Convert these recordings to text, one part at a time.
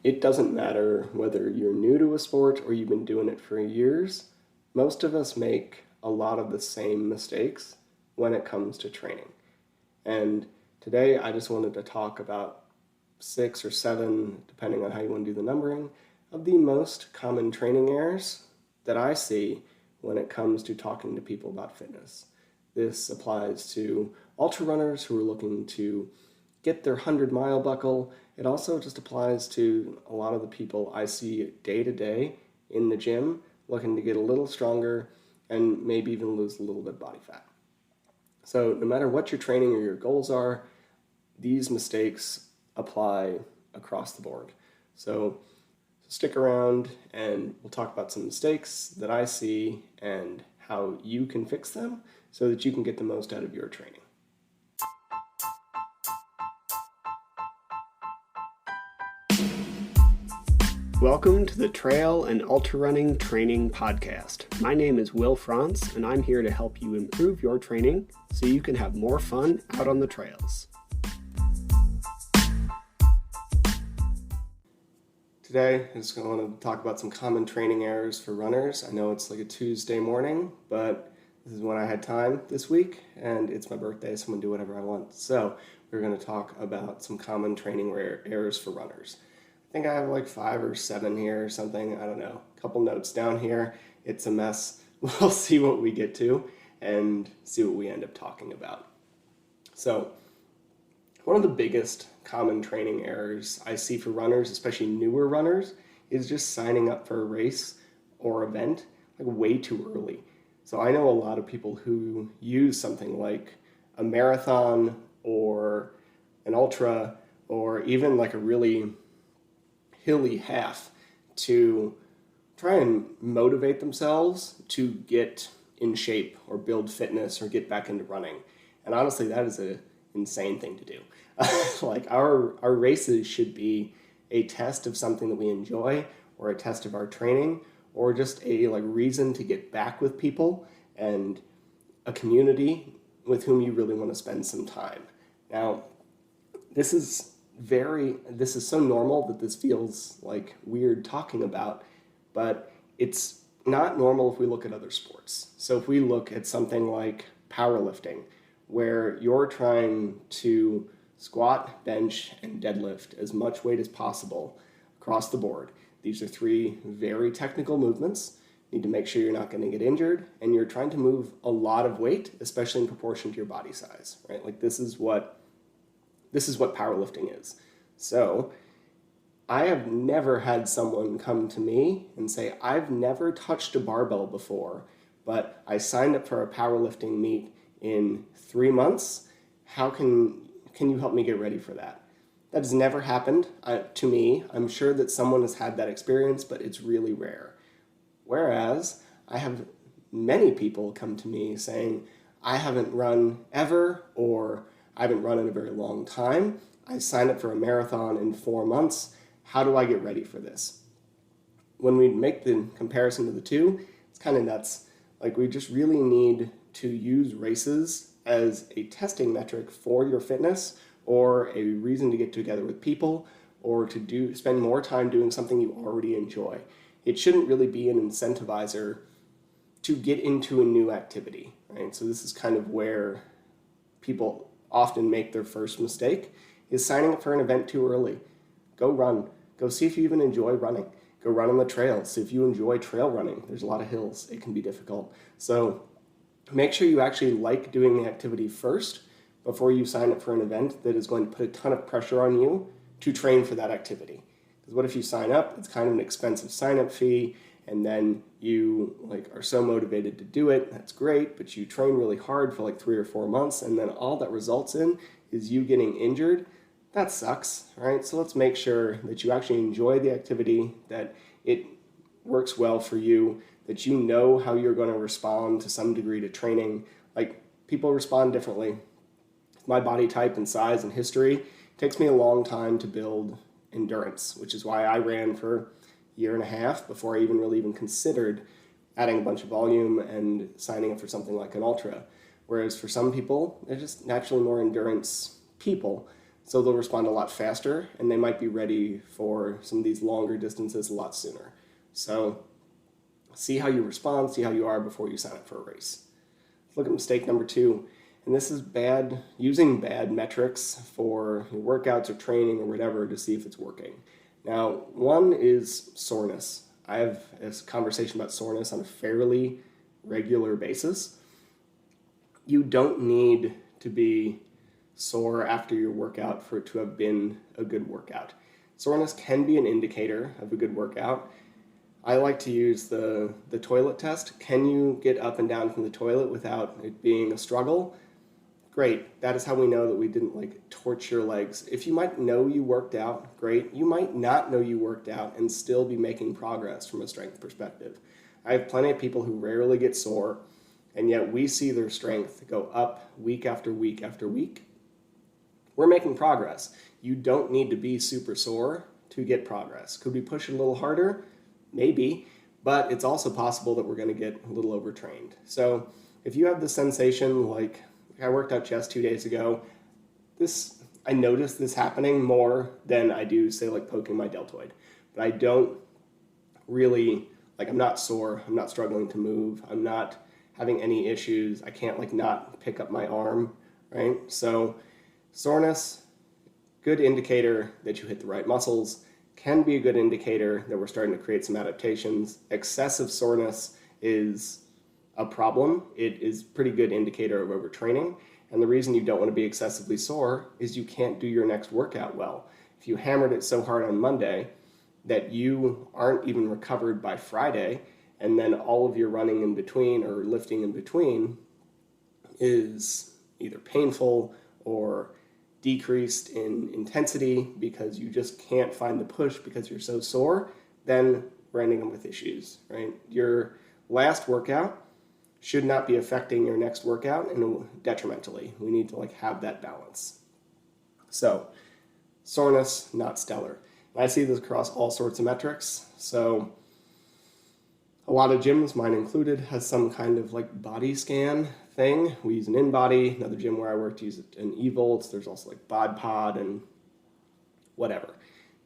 It doesn't matter whether you're new to a sport or you've been doing it for years, most of us make a lot of the same mistakes when it comes to training. And today I just wanted to talk about 6 or 7, depending on how you want to do the numbering, of the most common training errors that I see when it comes to talking to people about fitness. This applies to ultra runners who are looking to get their 100-mile buckle. It also just applies to a lot of the people I see day to day in the gym looking to get a little stronger and maybe even lose a little bit of body fat. So no matter what your training or your goals are, these mistakes apply across the board. So stick around and we'll talk about some mistakes that I see and how you can fix them so that you can get the most out of your training. Welcome to the Trail and Ultra Running Training Podcast. My name is Will Franz, and I'm here to help you improve your training so you can have more fun out on the trails. Today, I just want to talk about some common training errors for runners. I know it's like a Tuesday morning, but this is when I had time this week, and it's my birthday, so I'm going to do whatever I want. So we're going to talk about some common training errors for runners. I think I have like 5 or 7 here or something. I don't know. A couple notes down here. It's a mess. We'll see what we get to and see what we end up talking about. So one of the biggest common training errors I see for runners, especially newer runners, is just signing up for a race or event like way too early. So I know a lot of people who use something like a marathon or an ultra or even like a really hilly half to try and motivate themselves to get in shape or build fitness or get back into running. And honestly, that is an insane thing to do. Like our races should be a test of something that we enjoy or a test of our training or just a reason to get back with people and a community with whom you really want to spend some time. Now, this is so normal that this feels like weird talking about, but it's not normal if we look at other sports. So if we look at something like powerlifting, where you're trying to squat, bench, and deadlift as much weight as possible across the board. These are 3 very technical movements. You need to make sure you're not going to get injured, and you're trying to move a lot of weight, especially in proportion to your body size, right? Like this is what powerlifting is. So I have never had someone come to me and say, I've never touched a barbell before, but I signed up for a powerlifting meet in 3 months. How can you help me get ready for that? That has never happened to me. I'm sure that someone has had that experience, but it's really rare. Whereas I have many people come to me saying, I haven't run ever, or I haven't run in a very long time. I signed up for a marathon in 4 months. How do I get ready for this? When we make the comparison to the two, it's kind of nuts. Like we just really need to use races as a testing metric for your fitness or a reason to get together with people or to spend more time doing something you already enjoy. It shouldn't really be an incentivizer to get into a new activity, right? So this is kind of where people often make their first mistake, is signing up for an event too early. Go run. Go see if you even enjoy running. Go run on the trails. See if you enjoy trail running. There's a lot of hills. It can be difficult. So make sure you actually like doing the activity first before you sign up for an event that is going to put a ton of pressure on you to train for that activity. Because what if you sign up? It's kind of an expensive sign-up fee, and then you are so motivated to do it. That's great, but you train really hard for 3 or 4 months, and then all that results in is you getting injured. That sucks, right? So let's make sure that you actually enjoy the activity, that it works well for you, that you know how you're going to respond to some degree to training. People respond differently. My body type and size and history, it takes me a long time to build endurance, which is why I ran for a year and a half before I even considered adding a bunch of volume and signing up for something like an ultra. Whereas for some people, they're just naturally more endurance people. So they'll respond a lot faster, and they might be ready for some of these longer distances a lot sooner. So see how you respond, see how you are before you sign up for a race. Let's look at mistake number 2. And this is using bad metrics for your workouts or training or whatever to see if it's working. Now, one is soreness. I have a conversation about soreness on a fairly regular basis. You don't need to be sore after your workout for it to have been a good workout. Soreness can be an indicator of a good workout. I like to use the toilet test. Can you get up and down from the toilet without it being a struggle? Great. That is how we know that we didn't torch your legs. If you might know you worked out, great. You might not know you worked out and still be making progress from a strength perspective. I have plenty of people who rarely get sore, and yet we see their strength go up week after week after week. We're making progress. You don't need to be super sore to get progress. Could we push it a little harder? Maybe, but it's also possible that we're going to get a little overtrained. So if you have the sensation like I worked out chest 2 days ago, I notice this happening more than I do, say, like poking my deltoid. But I don't really, I'm not sore, I'm not struggling to move, I'm not having any issues, I can't not pick up my arm, right? So soreness, good indicator that you hit the right muscles, can be a good indicator that we're starting to create some adaptations. Excessive soreness is a problem. It is a pretty good indicator of overtraining. And the reason you don't want to be excessively sore is you can't do your next workout well. If you hammered it so hard on Monday that you aren't even recovered by Friday, and then all of your running in between or lifting in between is either painful or decreased in intensity because you just can't find the push because you're so sore, then we're ending up with issues, right? Your last workout should not be affecting your next workout and detrimentally. We need to have that balance. So soreness, not stellar. And I see this across all sorts of metrics. So a lot of gyms, mine included, has some kind of body scan thing. We use an InBody. Another gym where I worked used an eVolts. There's also Bod Pod and whatever.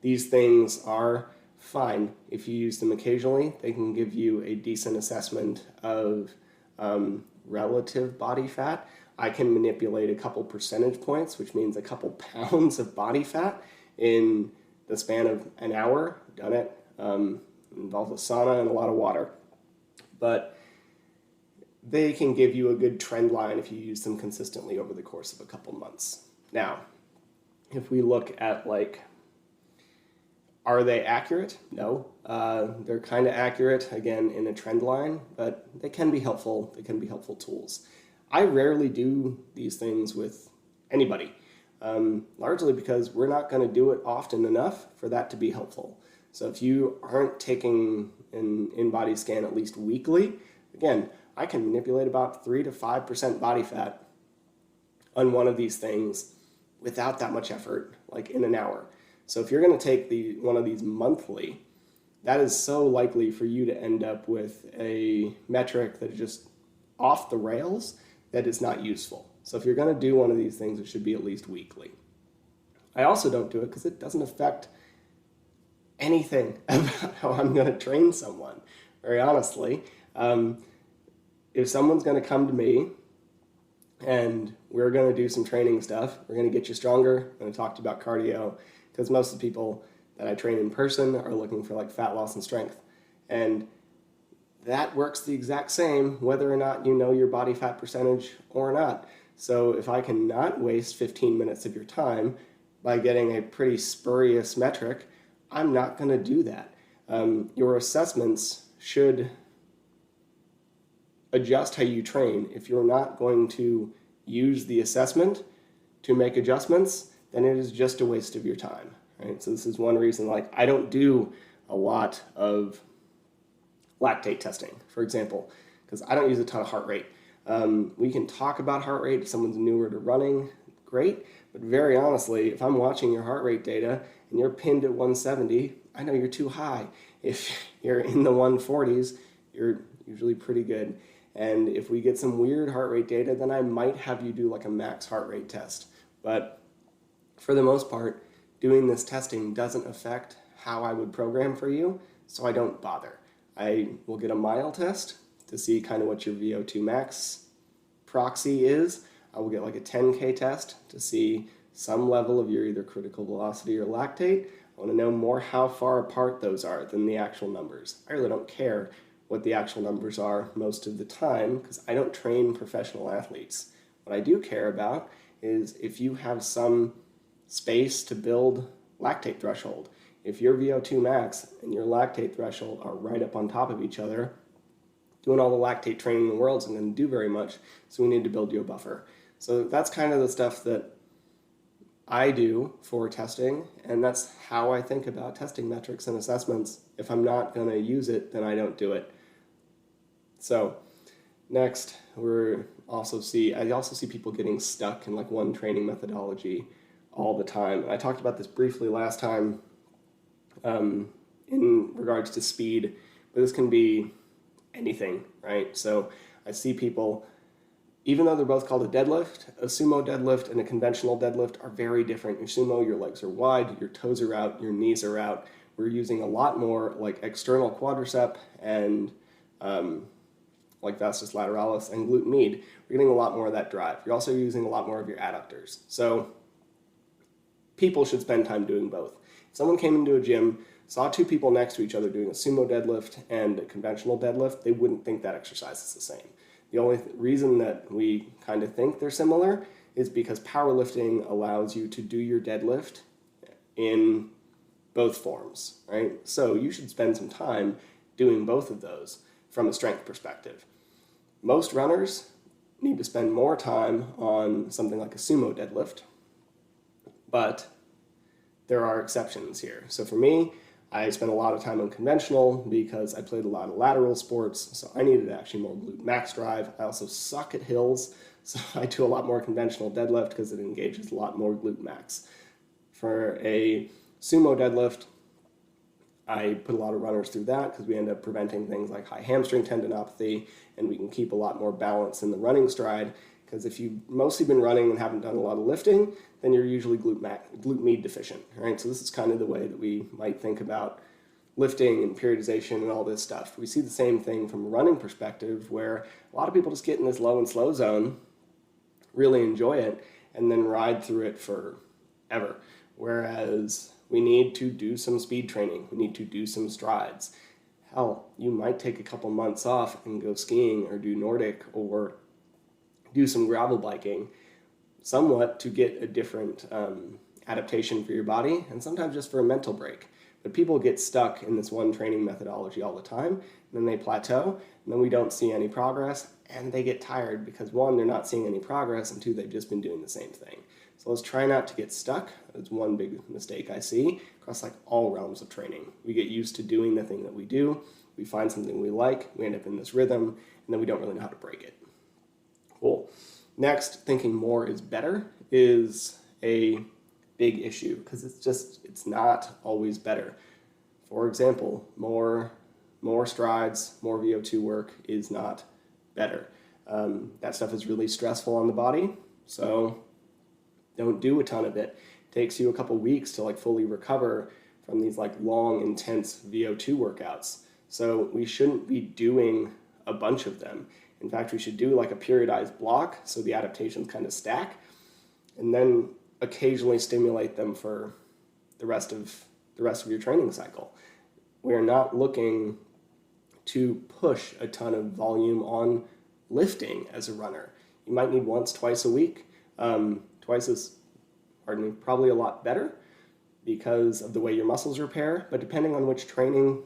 These things are fine. If you use them occasionally, they can give you a decent assessment of relative body fat. I can manipulate a couple percentage points, which means a couple pounds of body fat in the span of an hour. Done it. Involves a sauna and a lot of water. But they can give you a good trend line if you use them consistently over the course of a couple months. Now, if we look at are they accurate? No. They're kind of accurate, again, in a trend line, but they can be helpful. They can be helpful tools. I rarely do these things with anybody, largely because we're not going to do it often enough for that to be helpful. So if you aren't taking an in-body scan at least weekly, again, I can manipulate about 3 to 5% body fat on one of these things without that much effort, in an hour. So if you're going to take one of these monthly, that is so likely for you to end up with a metric that is just off the rails that is not useful. So if you're going to do one of these things, it should be at least weekly. I also don't do it because it doesn't affect anything about how I'm going to train someone, very honestly. If someone's going to come to me and we're going to do some training stuff, we're going to get you stronger, I'm going to talk to you about cardio, because most of the people that I train in person are looking for fat loss and strength. And that works the exact same whether or not you know your body fat percentage or not. So if I can not waste 15 minutes of your time by getting a pretty spurious metric, I'm not going to do that. Your assessments should adjust how you train. If you're not going to use the assessment to make adjustments, then it is just a waste of your time, right? So this is one reason, I don't do a lot of lactate testing, for example, because I don't use a ton of heart rate. We can talk about heart rate if someone's newer to running, great, but very honestly, if I'm watching your heart rate data and you're pinned at 170, I know you're too high. If you're in the 140s, you're usually pretty good. And if we get some weird heart rate data, then I might have you do a max heart rate test. But For the most part, doing this testing doesn't affect how I would program for you, so I don't bother. I will get a mile test to see kind of what your VO2 max proxy is. I will get like a 10K test to see some level of your either critical velocity or lactate. I want to know more how far apart those are than the actual numbers. I really don't care what the actual numbers are most of the time because I don't train professional athletes. What I do care about is if you have some space to build lactate threshold. If your VO2 max and your lactate threshold are right up on top of each other, doing all the lactate training in the world isn't going to do very much, so we need to build you a buffer. So that's kind of the stuff that I do for testing, and that's how I think about testing metrics and assessments. If I'm not going to use it, then I don't do it. So next, I also see people getting stuck in like one training methodology all the time. And I talked about this briefly last time in regards to speed, but this can be anything, right? So I see people, even though they're both called a deadlift, a sumo deadlift and a conventional deadlift are very different. Your sumo, your legs are wide, your toes are out, your knees are out. We're using a lot more like external quadricep and like vastus lateralis and glute med. We're getting a lot more of that drive. You're also using a lot more of your adductors. So people should spend time doing both. If someone came into a gym, saw two people next to each other doing a sumo deadlift and a conventional deadlift, they wouldn't think that exercise is the same. The only reason that we kind of think they're similar is because powerlifting allows you to do your deadlift in both forms, right? So you should spend some time doing both of those from a strength perspective. Most runners need to spend more time on something like a sumo deadlift, but there are exceptions here. So for me, I spent a lot of time on conventional because I played a lot of lateral sports, so I needed actually more glute max drive. I also suck at hills, so I do a lot more conventional deadlift because it engages a lot more glute max. For a sumo deadlift, I put a lot of runners through that because we end up preventing things like high hamstring tendinopathy, and we can keep a lot more balance in the running stride. Because if you've mostly been running and haven't done a lot of lifting, then you're usually glute med deficient, right? So this is kind of the way that we might think about lifting and periodization and all this stuff. We see the same thing from a running perspective where a lot of people just get in this low and slow zone, really enjoy it, and then ride through it forever. Whereas we need to do some speed training. We need to do some strides. Hell, you might take a couple months off and go skiing or do Nordic or do some gravel biking, somewhat to get a different adaptation for your body and sometimes just for a mental break. But people get stuck in this one training methodology all the time, and then they plateau, and then we don't see any progress, and they get tired because one, they're not seeing any progress, and two, they've just been doing the same thing. So let's try not to get stuck. That's one big mistake I see across like all realms of training. We get used to doing the thing that we do, we find something we like, we end up in this rhythm, and then we don't really know how to break it. Cool. Next, thinking more is better is a big issue because it's not always better. For example, more strides, more VO2 work is not better. That stuff is really stressful on the body, so don't do a ton of it. It takes you a couple weeks to like fully recover from these like long, intense VO2 workouts. So we shouldn't be doing a bunch of them. In fact, we should do like a periodized block so the adaptations kind of stack, and then occasionally stimulate them for the rest of your training cycle. We're not looking to push a ton of volume on lifting as a runner. You might need once, twice a week. Twice is, probably a lot better because of the way your muscles repair, but depending on which training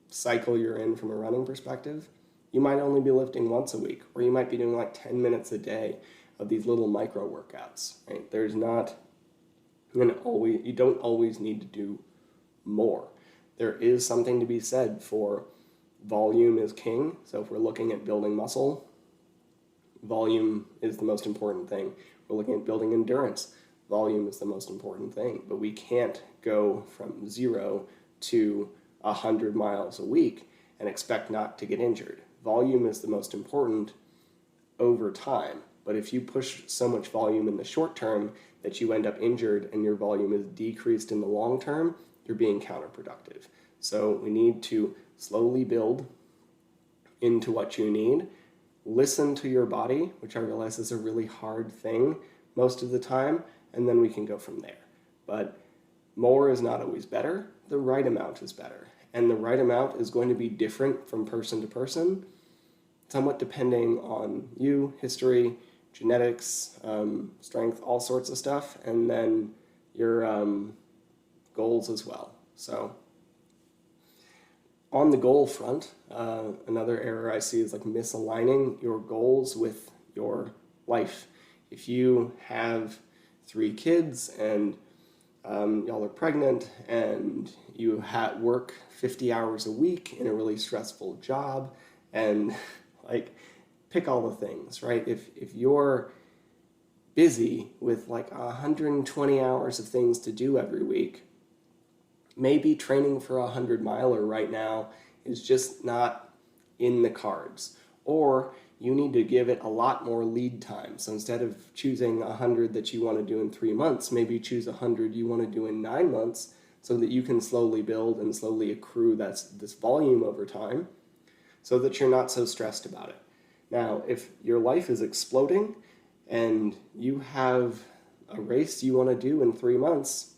cycle you're in from a running perspective, you might only be lifting once a week, or you might be doing like 10 minutes a day of these little micro workouts, right? You don't always need to do more. There is something to be said for volume is king. So if we're looking at building muscle, volume is the most important thing. We're looking at building endurance, volume is the most important thing. But we can't go from 0 to 100 miles a week and expect not to get injured. Volume is the most important over time, But if you push so much volume in the short term that you end up injured and your volume is decreased in the long term, you're being counterproductive. So we need to slowly build into what you need. Listen to your body, which I realize is a really hard thing most of the time, and then we can go from there. But more is not always better. The right amount is better. And the right amount is going to be different from person to person, somewhat depending on you, history, genetics, strength, all sorts of stuff, and then your goals as well. So on the goal front, another error I see is like misaligning your goals with your life. If you have 3 kids and y'all are pregnant and you work 50 hours a week in a really stressful job and like pick all the things, right? If you're busy with like 120 hours of things to do every week, maybe training for a 100-miler right now is just not in the cards. Or you need to give it a lot more lead time. So instead of choosing 100 that you want to do in 3 months, maybe you choose 100 you want to do in 9 months so that you can slowly build and slowly accrue this volume over time so that you're not so stressed about it. Now, if your life is exploding and you have a race you want to do in 3 months,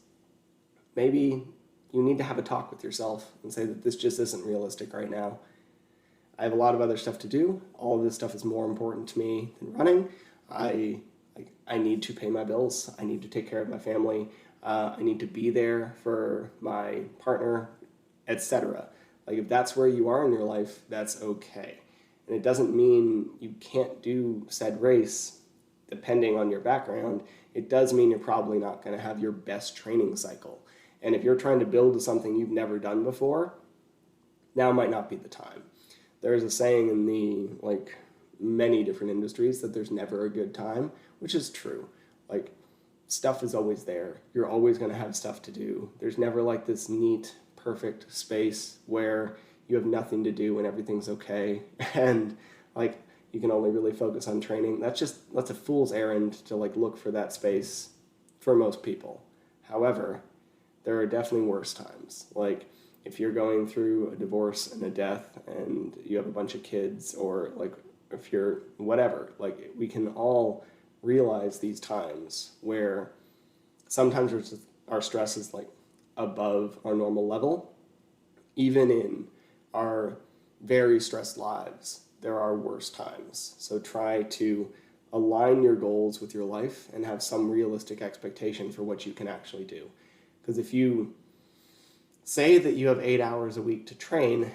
maybe you need to have a talk with yourself and say that this just isn't realistic right now. I have a lot of other stuff to do. All of this stuff is more important to me than running. I need to pay my bills. I need to take care of my family. I need to be there for my partner, etc. Like if that's where you are in your life, that's okay. And it doesn't mean you can't do said race depending on your background. It does mean you're probably not going to have your best training cycle. And if you're trying to build something you've never done before, now might not be the time. There's a saying in the many different industries that there's never a good time, which is true. Like stuff is always there. You're always going to have stuff to do. There's never like this neat, perfect space where you have nothing to do and everything's okay. And like you can only really focus on training. That's a fool's errand to like look for that space for most people. However, there are definitely worse times. Like if you're going through a divorce and a death and you have a bunch of kids, or like if you're whatever, like we can all realize these times where sometimes our stress is like above our normal level. Even in our very stressed lives, there are worse times. So try to align your goals with your life and have some realistic expectation for what you can actually do. Because if you say that you have 8 hours a week to train,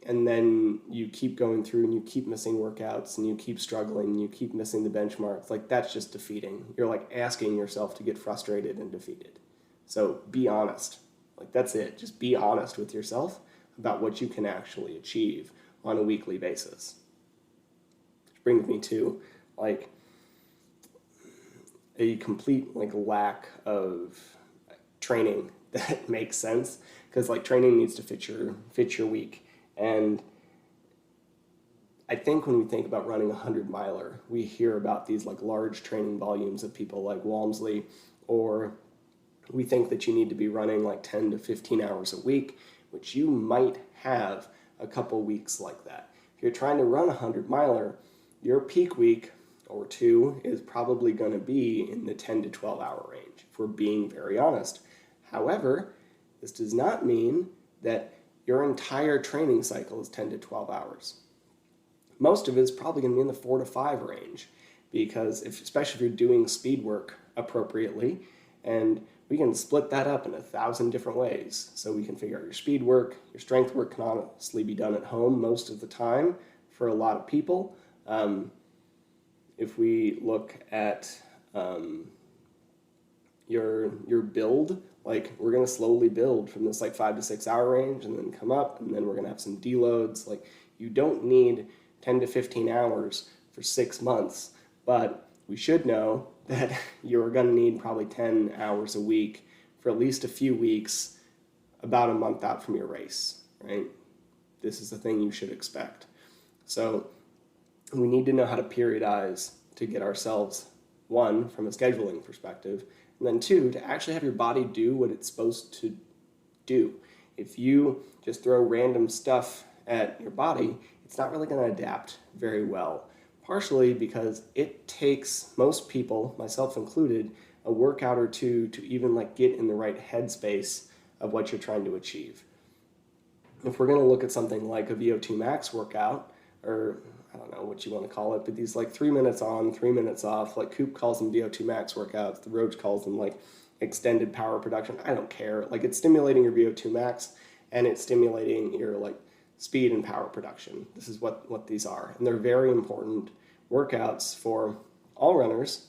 and then you keep going through and you keep missing workouts and you keep struggling and you keep missing the benchmarks, like that's just defeating. You're like asking yourself to get frustrated and defeated. So be honest. Like that's it. Just be honest with yourself about what you can actually achieve on a weekly basis. Which brings me to like a complete like lack of training that makes sense, because like training needs to fit your week. And I think when we think about running a 100-miler, we hear about these like large training volumes of people like Walmsley, or we think that you need to be running like 10 to 15 hours a week, which you might have a couple weeks like that. If you're trying to run a 100-miler, your peak week or two is probably going to be in the 10 to 12 hour range, if we're being very honest. However, this does not mean that your entire training cycle is 10 to 12 hours. Most of it is probably going to be in the 4 to 5 range, because especially if you're doing speed work appropriately, and we can split that up in 1,000 different ways. So we can figure out your speed work, your strength work can honestly be done at home most of the time for a lot of people. If we look at your build, like we're going to slowly build from this like 5 to 6 hour range and then come up, and then we're going to have some deloads. Like you don't need 10 to 15 hours for 6 months, but we should know that you're going to need probably 10 hours a week for at least a few weeks, about a month out from your race, right? This is the thing you should expect. So we need to know how to periodize to get ourselves, one, from a scheduling perspective, and then two, to actually have your body do what it's supposed to do. If you just throw random stuff at your body, it's not really going to adapt very well. Partially because it takes most people, myself included, a workout or two to even get in the right headspace of what you're trying to achieve. If we're going to look at something like a VO2 max workout, or I don't know what you want to call it, but these 3 minutes on, 3 minutes off, Coop calls them VO2 max workouts, the Roach calls them extended power production. I don't care. It's stimulating your VO2 max and it's stimulating your speed and power production. This is what these are. And they're very important workouts for all runners,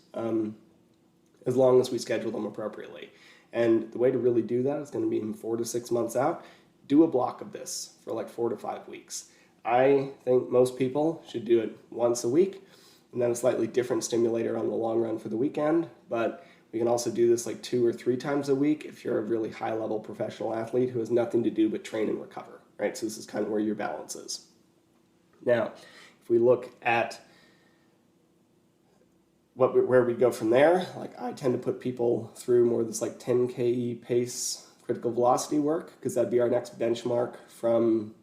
as long as we schedule them appropriately. And the way to really do that is going to be in 4 to 6 months out. Do a block of this for 4 to 5 weeks. I think most people should do it once a week, and then a slightly different stimulator on the long run for the weekend. But we can also do this 2 or 3 times a week if you're a really high-level professional athlete who has nothing to do but train and recover, right? So this is kind of where your balance is. Now, if we look at where we go from there, I tend to put people through more of this 10 KE pace critical velocity work, because that'd be our next benchmark from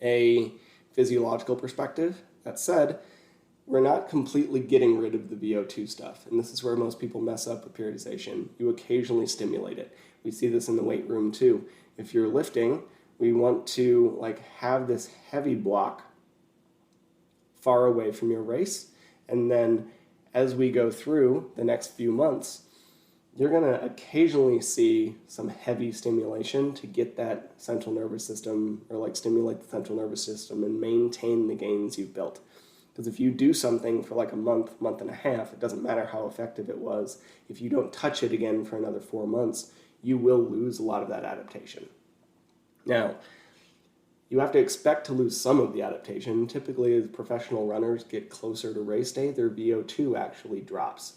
a physiological perspective. That said, we're not completely getting rid of the VO2 stuff, and this is where most people mess up with periodization. You occasionally stimulate it. We see this in the weight room too. If you're lifting, we want to have this heavy block far away from your race, and then as we go through the next few months, you're going to occasionally see some heavy stimulation to get that central nervous system, or stimulate the central nervous system and maintain the gains you've built. Because if you do something for a month, month and a half, it doesn't matter how effective it was. If you don't touch it again for another 4 months, you will lose a lot of that adaptation. Now, you have to expect to lose some of the adaptation. Typically, as professional runners get closer to race day, their VO2 actually drops.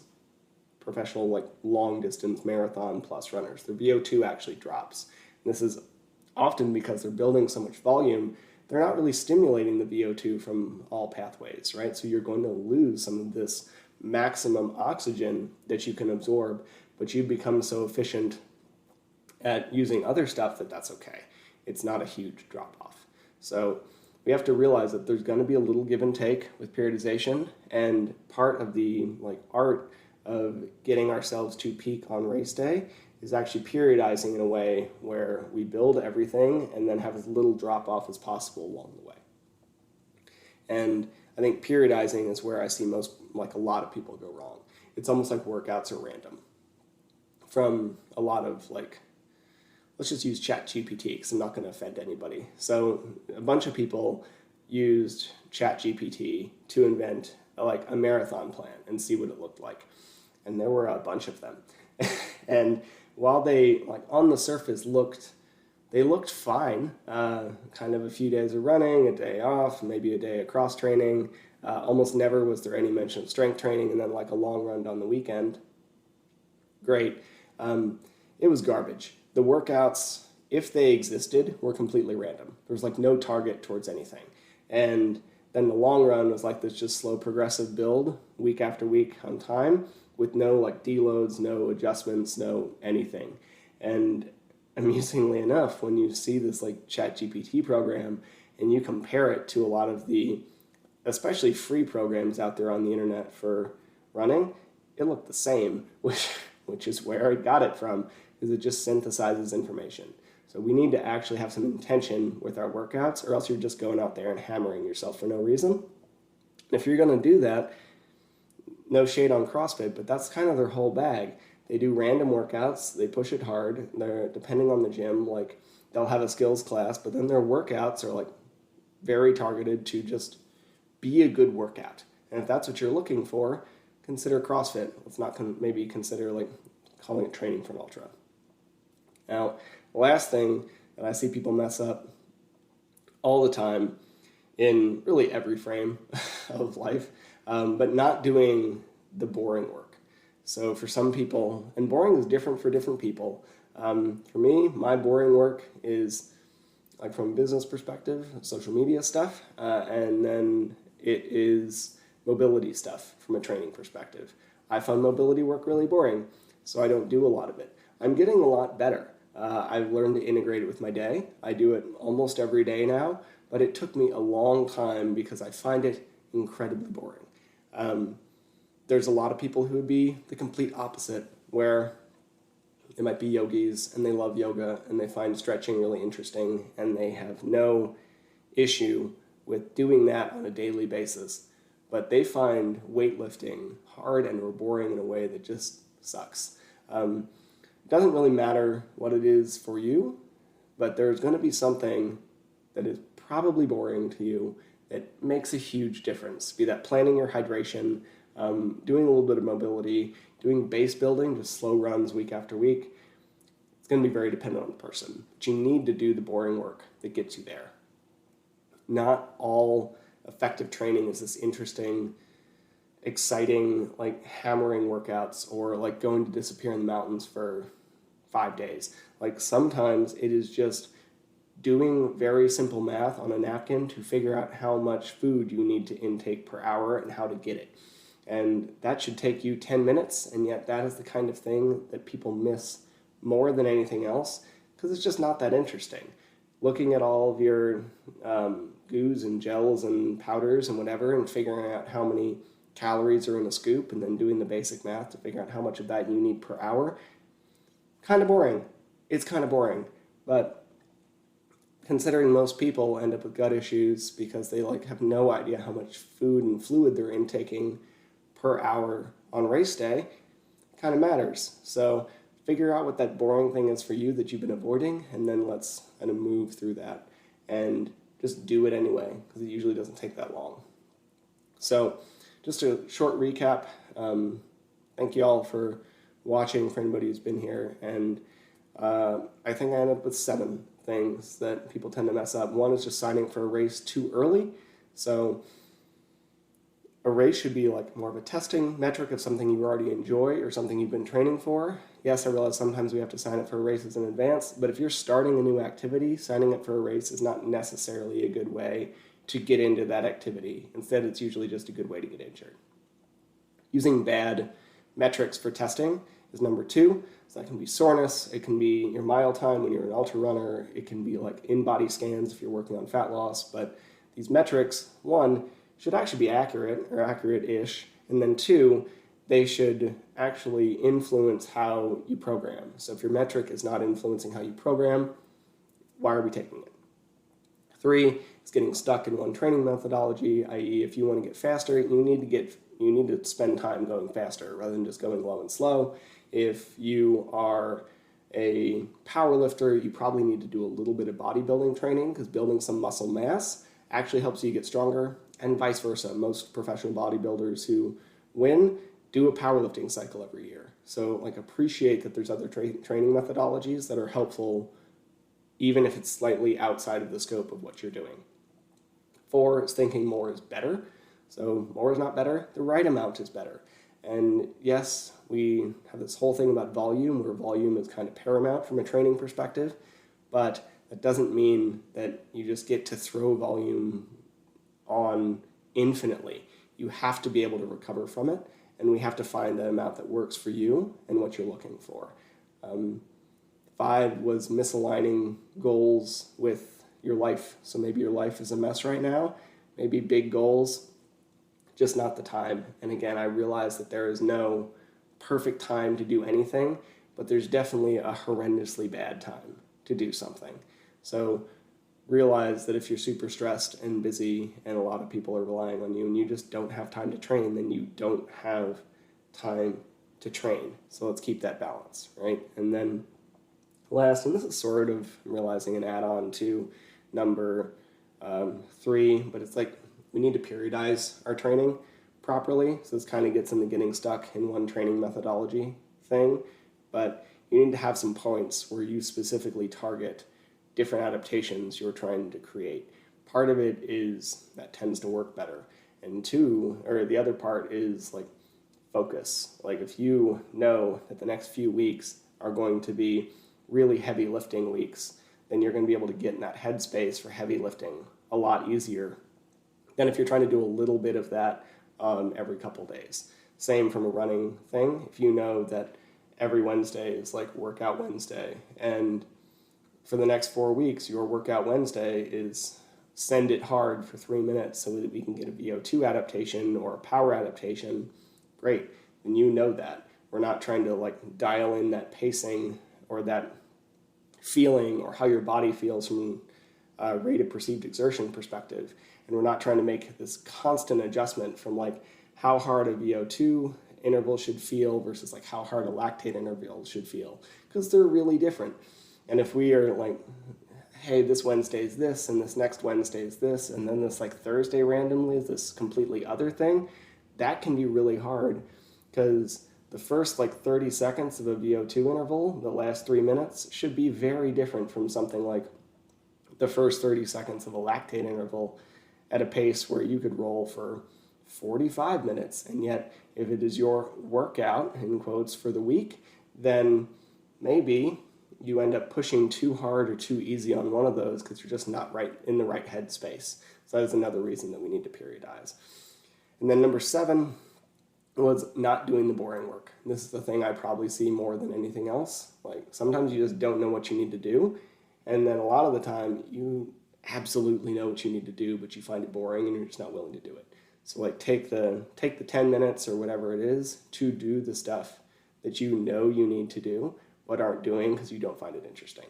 Professional long distance marathon plus runners, their VO2 actually drops. And this is often because they're building so much volume, they're not really stimulating the VO2 from all pathways, right? So you're going to lose some of this maximum oxygen that you can absorb, but you become so efficient at using other stuff that's okay. It's not a huge drop off. So we have to realize that there's going to be a little give and take with periodization, and part of the art of getting ourselves to peak on race day is actually periodizing in a way where we build everything and then have as little drop off as possible along the way. And I think periodizing is where I see most, a lot of people go wrong. It's almost like workouts are random. From a lot of let's just use ChatGPT because I'm not going to offend anybody. So a bunch of people used ChatGPT to invent a marathon plan and see what it looked like. And there were a bunch of them. And while they on the surface looked fine, kind of a few days of running, a day off, maybe a day of cross training, almost never was there any mention of strength training, and then a long run on the weekend. Great. It was garbage. The workouts, if they existed, were completely random. There was no target towards anything. And then the long run was this just slow progressive build week after week on time with no deloads, no adjustments, no anything. And amusingly enough, when you see this ChatGPT program and you compare it to a lot of the especially free programs out there on the internet for running, it looked the same, which is where I got it from, because it just synthesizes information. So we need to actually have some intention with our workouts, or else you're just going out there and hammering yourself for no reason. If you're going to do that, no shade on CrossFit, but that's kind of their whole bag. They do random workouts, they push it hard, they're depending on the gym, they'll have a skills class, but then their workouts are very targeted to just be a good workout. And if that's what you're looking for, consider CrossFit. Let's not maybe consider calling it training for an ultra. Now, the last thing that I see people mess up all the time in really every frame of life, but not doing the boring work. So for some people, and boring is different for different people. For me, my boring work is from a business perspective, social media stuff, and then it is mobility stuff from a training perspective. I found mobility work really boring, so I don't do a lot of it. I'm getting a lot better. I've learned to integrate it with my day. I do it almost every day now, but it took me a long time because I find it incredibly boring. There's a lot of people who would be the complete opposite, where they might be yogis and they love yoga and they find stretching really interesting and they have no issue with doing that on a daily basis. But they find weightlifting hard and or boring in a way that just sucks. It doesn't really matter what it is for you, but there's going to be something that is probably boring to you that makes a huge difference. Be that planning your hydration, doing a little bit of mobility, doing base building, just slow runs week after week. It's going to be very dependent on the person. But you need to do the boring work that gets you there. Not all effective training is this interesting, exciting, like hammering workouts or like going to disappear in the mountains for 5 days. Like sometimes it is just doing very simple math on a napkin to figure out how much food you need to intake per hour and how to get it. And that should take you 10 minutes, and yet that is the kind of thing that people miss more than anything else because it's just not that interesting. Looking at all of your goos and gels and powders and whatever and figuring out how many calories are in a scoop and then doing the basic math to figure out how much of that you need per hour, kind of boring. It's kind of boring, but considering most people end up with gut issues because they like have no idea how much food and fluid they're intaking per hour on race day, kind of matters. So figure out what that boring thing is for you that you've been avoiding, and then let's kind of move through that and just do it anyway, because it usually doesn't take that long. So just a short recap. Thank you all for watching, for anybody who's been here, and I think I ended up with 7 things that people tend to mess up. One is just signing for a race too early. So a race should be like more of a testing metric of something you already enjoy or something you've been training for. Yes, I realize sometimes we have to sign up for races in advance, but if you're starting a new activity, signing up for a race is not necessarily a good way to get into that activity. Instead, it's usually just a good way to get injured. Using bad metrics for testing is number 2. So that can be soreness, it can be your mile time when you're an ultra runner, it can be like in-body scans if you're working on fat loss, but these metrics, 1, should actually be accurate or accurate-ish, and then 2, they should actually influence how you program. So if your metric is not influencing how you program, why are we taking it? 3 is getting stuck in one training methodology, i.e. if you want to get faster, you need to spend time going faster rather than just going low and slow. If you are a power lifter, you probably need to do a little bit of bodybuilding training because building some muscle mass actually helps you get stronger, and vice versa. Most professional bodybuilders who win do a powerlifting cycle every year. So like appreciate that there's other training methodologies that are helpful even if it's slightly outside of the scope of what you're doing. 4 is thinking more is better. So more is not better, the right amount is better. And yes, we have this whole thing about volume, where volume is kind of paramount from a training perspective, but that doesn't mean that you just get to throw volume on infinitely. You have to be able to recover from it, and we have to find the amount that works for you and what you're looking for. 5 was misaligning goals with your life. So maybe your life is a mess right now, maybe big goals, just not the time. And again, I realize that there is no perfect time to do anything, but there's definitely a horrendously bad time to do something. So realize that if you're super stressed and busy and a lot of people are relying on you and you just don't have time to train, then you don't have time to train. So let's keep that balance, right? And then last, and this is sort of, I'm realizing, an add-on to number 3, but it's like we need to periodize our training properly. So this kind of gets into getting stuck in one training methodology thing, but you need to have some points where you specifically target different adaptations you're trying to create. Part of it is that tends to work better. And 2, or the other part is like focus. Like if you know that the next few weeks are going to be really heavy lifting weeks, then you're going to be able to get in that headspace for heavy lifting a lot easier than if you're trying to do a little bit of that every couple days. Same from a running thing. If you know that every Wednesday is like workout Wednesday, and for the next 4 weeks, your workout Wednesday is send it hard for 3 minutes so that we can get a VO2 adaptation or a power adaptation, great. And you know that. We're not trying to like dial in that pacing or that feeling or how your body feels from a rate of perceived exertion perspective. And we're not trying to make this constant adjustment from like how hard a VO2 interval should feel versus like how hard a lactate interval should feel, because they're really different. And if we are like, hey, this Wednesday is this, and this next Wednesday is this, and then this like Thursday randomly is this completely other thing, that can be really hard, because the first like 30 seconds of a VO2 interval, the last 3 minutes, should be very different from something like the first 30 seconds of a lactate interval at a pace where you could roll for 45 minutes. And yet, if it is your workout, in quotes, for the week, then maybe you end up pushing too hard or too easy on one of those because you're just not right in the right headspace. So that is another reason that we need to periodize. And then number 7 was not doing the boring work. This is the thing I probably see more than anything else. Like sometimes you just don't know what you need to do. And then a lot of the time you absolutely know what you need to do, but you find it boring and you're just not willing to do it. So like take the 10 minutes or whatever it is to do the stuff that you know you need to do, but aren't doing because you don't find it interesting.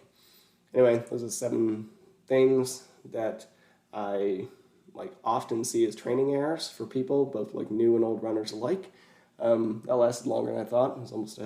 Anyway, those are 7 things that I like often see as training errors for people, both like new and old runners alike. That lasted longer than I thought. It was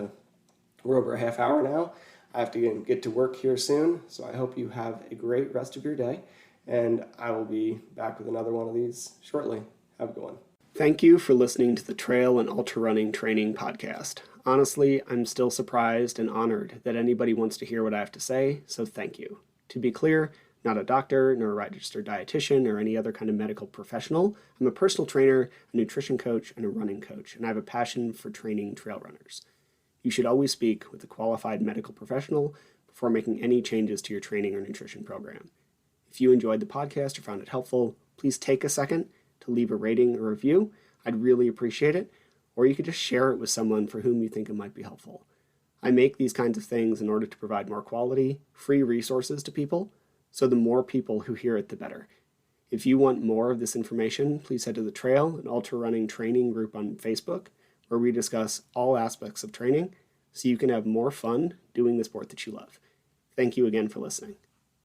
we're over a half hour now. I have to get to work here soon, so I hope you have a great rest of your day, and I will be back with another one of these shortly. Have a good one. Thank you for listening to the Trail and Ultra Running Training Podcast. Honestly, I'm still surprised and honored that anybody wants to hear what I have to say, so thank you. To be clear, not a doctor, nor a registered dietitian, or any other kind of medical professional. I'm a personal trainer, a nutrition coach, and a running coach, and I have a passion for training trail runners. You should always speak with a qualified medical professional before making any changes to your training or nutrition program. If you enjoyed the podcast or found it helpful, please take a second to leave a rating or review. I'd really appreciate it. Or you could just share it with someone for whom you think it might be helpful. I make these kinds of things in order to provide more quality, free resources to people, so the more people who hear it, the better. If you want more of this information, please head to the Trail and Ultra Running Training group on Facebook, where we discuss all aspects of training so you can have more fun doing the sport that you love. Thank you again for listening.